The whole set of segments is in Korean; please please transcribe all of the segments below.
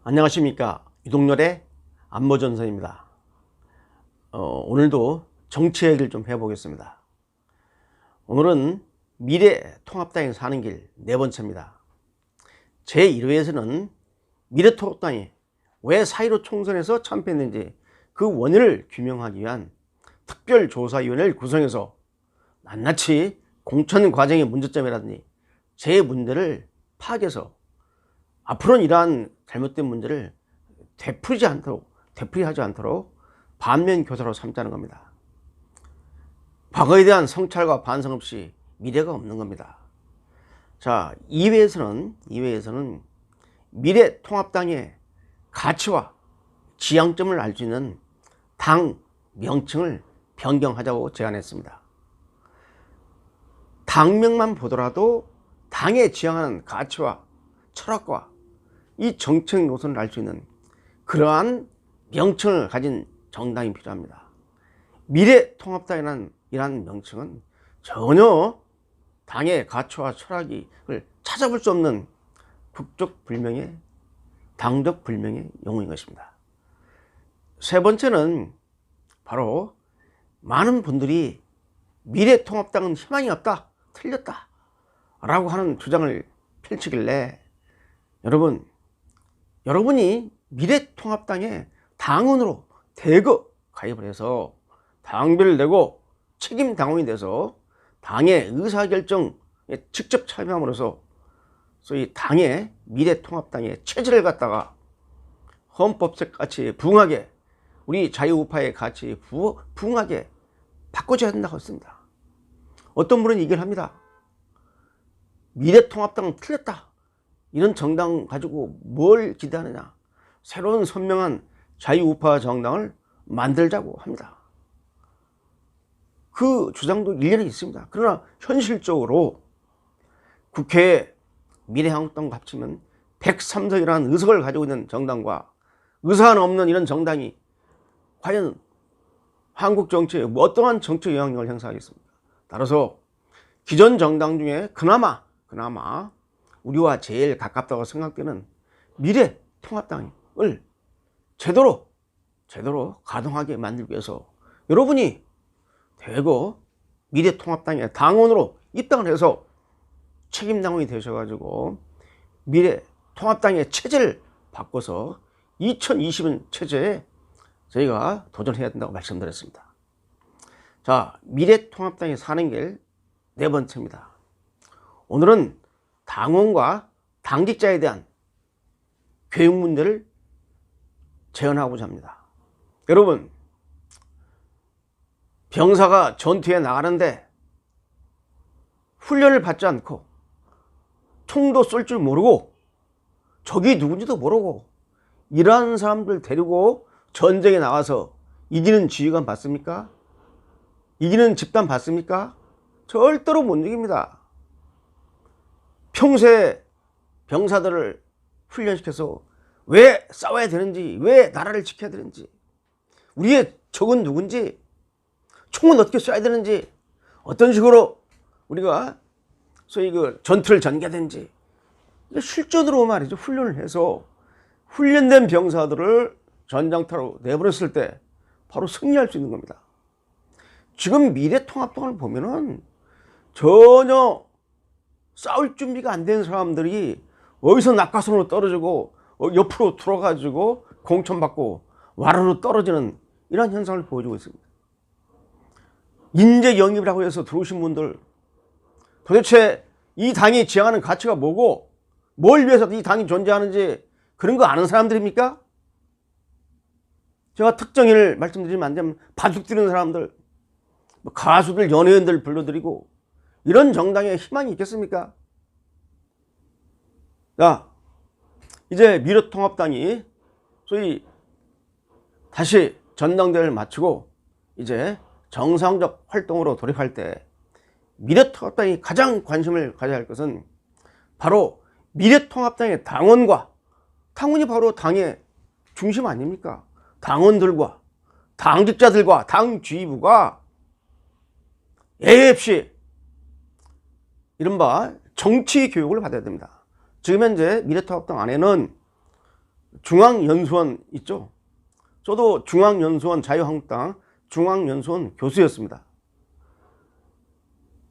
안녕하십니까. 유동열의 안모전선입니다. 오늘도 정치 얘기를 좀 해보겠습니다. 오늘은 미래통합당이 사는 길 네 번째입니다. 제1회에서는 미래통합당이 왜 4.15 총선에서 참패했는지 그 원인을 규명하기 위한 특별조사위원회를 구성해서 낱낱이 공천 과정의 문제점이라든지 제 문제를 파악해서 앞으로는 이러한 잘못된 문제를 되풀이하지 않도록 반면교사로 삼자는 겁니다. 과거에 대한 성찰과 반성 없이 미래가 없는 겁니다. 자, 2회에서는 미래통합당의 가치와 지향점을 알 수 있는 당 명칭을 변경하자고 제안했습니다. 당명만 보더라도 당에 지향하는 가치와 철학과 이 정책 노선을 알 수 있는 그러한 명칭을 가진 정당이 필요합니다. 미래통합당이라는 명칭은 전혀 당의 가치와 철학을 찾아볼 수 없는 국적불명의 당적불명의 용어인 것입니다. 세 번째는 바로 많은 분들이 미래통합당은 희망이 없다, 틀렸다 라고 하는 주장을 펼치길래 여러분이 미래통합당에 당원으로 대거 가입을 해서 당비를 내고 책임 당원이 돼서 당의 의사결정에 직접 참여함으로써 소위 당의 미래통합당의 체질을 갖다가 헌법적 가치에 부응하게 우리 자유우파의 가치에 부응하게 바꿔줘야 된다고 했습니다. 어떤 분은 얘기를 합니다. 미래통합당은 틀렸다. 이런 정당 가지고 뭘 기대하느냐. 새로운 선명한 자유우파 정당을 만들자고 합니다. 그 주장도 일리는 있습니다. 그러나 현실적으로 국회에 미래한국당과 합치면 103석이라는 의석을 가지고 있는 정당과 의사는 없는 이런 정당이 과연 한국 정치에 어떠한 정치 영향력을 행사하겠습니까? 따라서 기존 정당 중에 그나마 우리와 제일 가깝다고 생각되는 미래통합당을 제대로 가동하게 만들기 위해서 여러분이 대거 미래통합당의 당원으로 입당을 해서 책임당원이 되셔가지고 미래통합당의 체제를 바꿔서 2020년 체제에 저희가 도전해야 된다고 말씀드렸습니다. 자, 미래통합당이 사는 길 네 번째입니다. 오늘은 당원과 당직자에 대한 교육 문제를 제언하고자 합니다. 여러분, 병사가 전투에 나가는데 훈련을 받지 않고 총도 쏠 줄 모르고 적이 누군지도 모르고 이러한 사람들 데리고 전쟁에 나가서 이기는 지휘관 받습니까? 이기는 집단 받습니까? 절대로 못 이깁니다. 평소에 병사들을 훈련시켜서 왜 싸워야 되는지, 왜 나라를 지켜야 되는지, 우리의 적은 누군지, 총은 어떻게 쏴야 되는지, 어떤 식으로 우리가 소위 그 전투를 전개해야 되는지 실전으로 말이죠. 훈련을 해서 훈련된 병사들을 전장터로 내보냈을 때 바로 승리할 수 있는 겁니다. 지금 미래통합당을 보면은 전혀 싸울 준비가 안 된 사람들이 어디서 낙하산으로 떨어지고 옆으로 들어가지고 공천받고 와르르 떨어지는 이런 현상을 보여주고 있습니다. 인재 영입이라고 해서 들어오신 분들 도대체 이 당이 지향하는 가치가 뭐고 뭘 위해서 이 당이 존재하는지 그런 거 아는 사람들입니까? 제가 특정인을 말씀드리면 안 되면 바둑 두는 사람들, 가수들, 연예인들 불러들이고 이런 정당에 희망이 있겠습니까? 자, 이제 미래통합당이 소위 다시 전당대회를 마치고 이제 정상적 활동으로 돌입할 때 미래통합당이 가장 관심을 가져야 할 것은 바로 미래통합당의 당원과 당원이 바로 당의 중심 아닙니까? 당원들과 당직자들과 당 지휘부가 예의 없이 이른바 정치 교육을 받아야 됩니다. 지금 현재 미래통합당 안에는 중앙연수원 있죠. 저도 중앙연수원 자유한국당 중앙연수원 교수였습니다.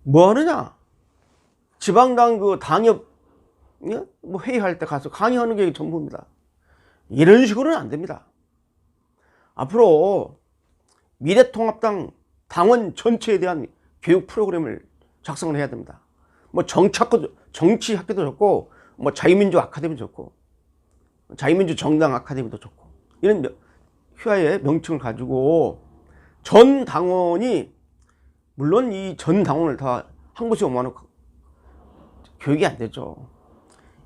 뭐 하느냐? 지방당 그 당협 뭐 회의할 때 가서 강의하는 게 전부입니다. 이런 식으로는 안 됩니다. 앞으로 미래통합당 당원 전체에 대한 교육 프로그램을 작성을 해야 됩니다. 뭐 정치 학교도 좋고, 뭐 자유민주 아카데미도 좋고, 자유민주 정당 아카데미도 좋고, 이런 휘하의 명칭을 가지고 전 당원이, 물론 이 전 당원을 다 한 곳에 오면 교육이 안 되죠.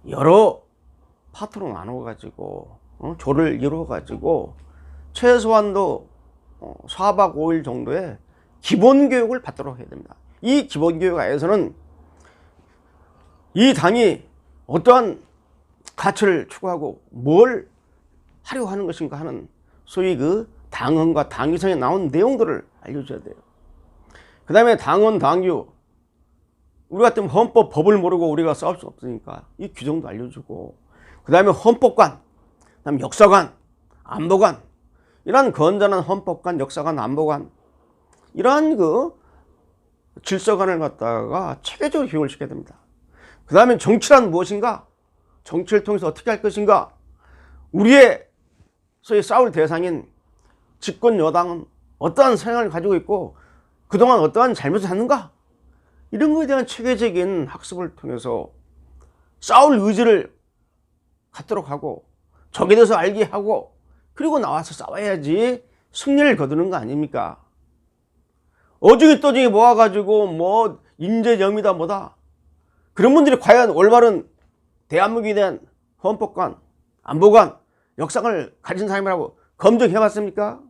여러 파트로 나눠가지고 조를 이루어가지고 최소한도 4박 5일 정도의 기본교육을 받도록 해야 됩니다. 이 기본교육 안에서는 이 당이 어떠한 가치를 추구하고 뭘 하려고 하는 것인가 하는 소위 그 당헌과 당규성에 나온 내용들을 알려줘야 돼요. 그 다음에 당헌, 당규, 우리 같은 헌법, 법을 모르고 우리가 싸울 수 없으니까 이 규정도 알려주고, 그 다음에 헌법관, 그 다음에 역사관, 안보관, 이러한 건전한 헌법관, 역사관, 안보관, 이러한 그 질서관을 갖다가 체계적으로 교육을 시켜야 됩니다. 그 다음에 정치란 무엇인가? 정치를 통해서 어떻게 할 것인가? 우리의 소위 싸울 대상인 집권 여당은 어떠한 성향을 가지고 있고 그동안 어떠한 잘못을 했는가? 이런 것에 대한 체계적인 학습을 통해서 싸울 의지를 갖도록 하고 적에 대해서 알게 하고 그리고 나와서 싸워야지 승리를 거두는 거 아닙니까? 어중이 떠중이 모아가지고 뭐 인재영이다 뭐다, 그런 분들이 과연 올바른 대한민국에 대한 헌법관, 안보관, 역사관을 가진 사람이라고 검증해봤습니까?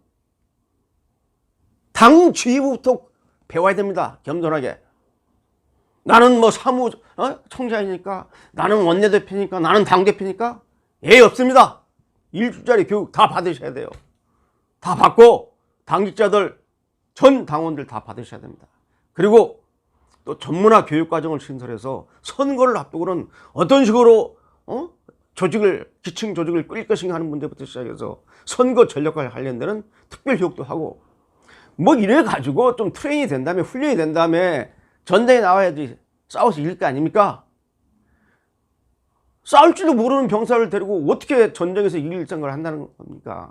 당 지휘부부터 배워야 됩니다. 겸손하게. 나는 뭐 총장이니까, 나는 원내대표니까, 나는 당대표니까, 없습니다. 일주짜리 교육 다 받으셔야 돼요. 다 받고 당직자들, 전 당원들 다 받으셔야 됩니다. 그리고 또 전문화 교육과정을 신설해서 선거를 앞두고는 어떤 식으로 기층 조직을 꾸릴 것인가 하는 문제부터 시작해서 선거 전략과 관련되는 특별 교육도 하고, 뭐 이래 가지고 좀 트레이닝이 된 다음에, 훈련이 된 다음에 전쟁에 나와야지 싸워서 이길 거 아닙니까? 싸울 줄도 모르는 병사를 데리고 어떻게 전쟁에서 이길 생각을 한다는 겁니까?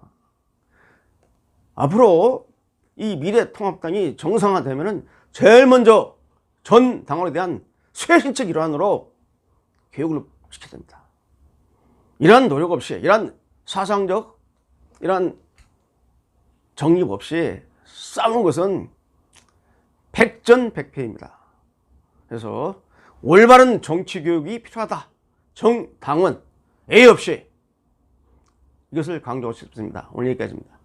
앞으로 이 미래통합당이 정상화되면은 제일 먼저 전 당원에 대한 쇄신적 일환으로 교육을 시켜야 됩니다. 이러한 노력 없이, 이러한 사상적, 이러한 정립 없이 싸우는 것은 백전백패입니다. 그래서 올바른 정치 교육이 필요하다. 정당원 A 없이, 이것을 강조하고 싶습니다. 오늘 여기까지입니다.